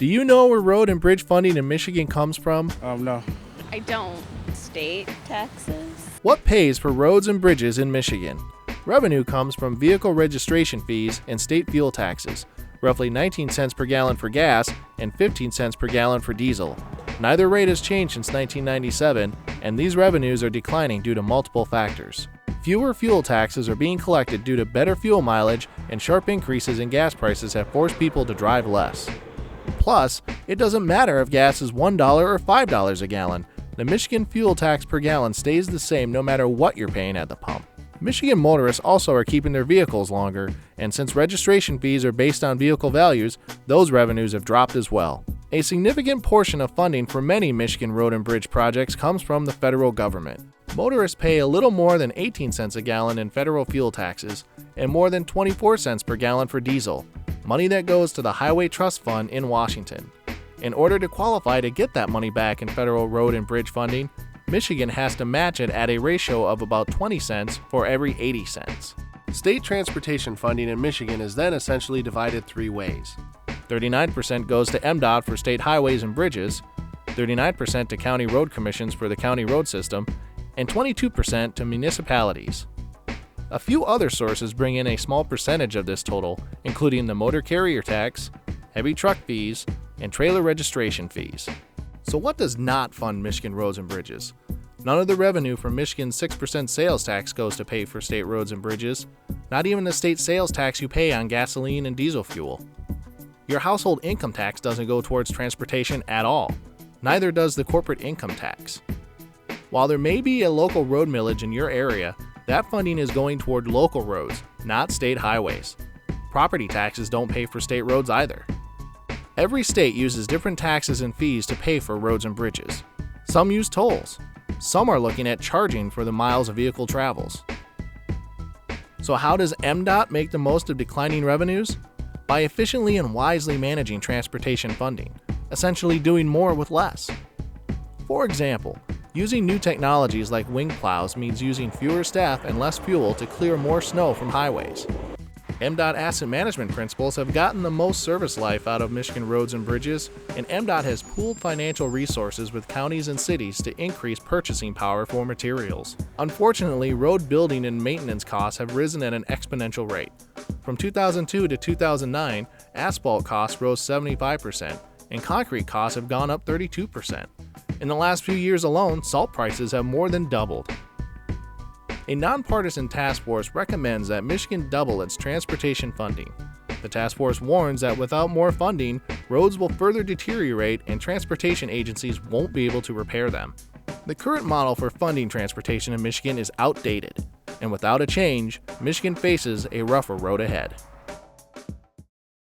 Do you know where road and bridge funding in Michigan comes from? No. I don't. State taxes? What pays for roads and bridges in Michigan? Revenue comes from vehicle registration fees and state fuel taxes, roughly 19 cents per gallon for gas and 15 cents per gallon for diesel. Neither rate has changed since 1997, and these revenues are declining due to multiple factors. Fewer fuel taxes are being collected due to better fuel mileage, and sharp increases in gas prices have forced people to drive less. Plus, it doesn't matter if gas is $1 or $5 a gallon. The Michigan fuel tax per gallon stays the same no matter what you're paying at the pump. Michigan motorists also are keeping their vehicles longer, and since registration fees are based on vehicle values, those revenues have dropped as well. A significant portion of funding for many Michigan road and bridge projects comes from the federal government. Motorists pay a little more than 18 cents a gallon in federal fuel taxes and more than 24 cents per gallon for diesel, money that goes to the Highway Trust Fund in Washington. In order to qualify to get that money back in federal road and bridge funding, Michigan has to match it at a ratio of about 20 cents for every 80 cents. State transportation funding in Michigan is then essentially divided three ways. 39% goes to MDOT for state highways and bridges, 39% to county road commissions for the county road system, and 22% to municipalities. A few other sources bring in a small percentage of this total, including the motor carrier tax, heavy truck fees, and trailer registration fees. So what does not fund Michigan roads and bridges? None of the revenue from Michigan's 6% sales tax goes to pay for state roads and bridges, not even the state sales tax you pay on gasoline and diesel fuel. Your household income tax doesn't go towards transportation at all. Neither does the corporate income tax. While there may be a local road millage in your area, that funding is going toward local roads, not state highways. Property taxes don't pay for state roads either. Every state uses different taxes and fees to pay for roads and bridges. Some use tolls. Some are looking at charging for the miles a vehicle travels. So how does MDOT make the most of declining revenues? By efficiently and wisely managing transportation funding, essentially doing more with less. For example, using new technologies like wing plows means using fewer staff and less fuel to clear more snow from highways. MDOT asset management principles have gotten the most service life out of Michigan roads and bridges, and MDOT has pooled financial resources with counties and cities to increase purchasing power for materials. Unfortunately, road building and maintenance costs have risen at an exponential rate. From 2002 to 2009, asphalt costs rose 75%, and concrete costs have gone up 32%. In the last few years alone, salt prices have more than doubled. A nonpartisan task force recommends that Michigan double its transportation funding. The task force warns that without more funding, roads will further deteriorate and transportation agencies won't be able to repair them. The current model for funding transportation in Michigan is outdated, and without a change, Michigan faces a rougher road ahead.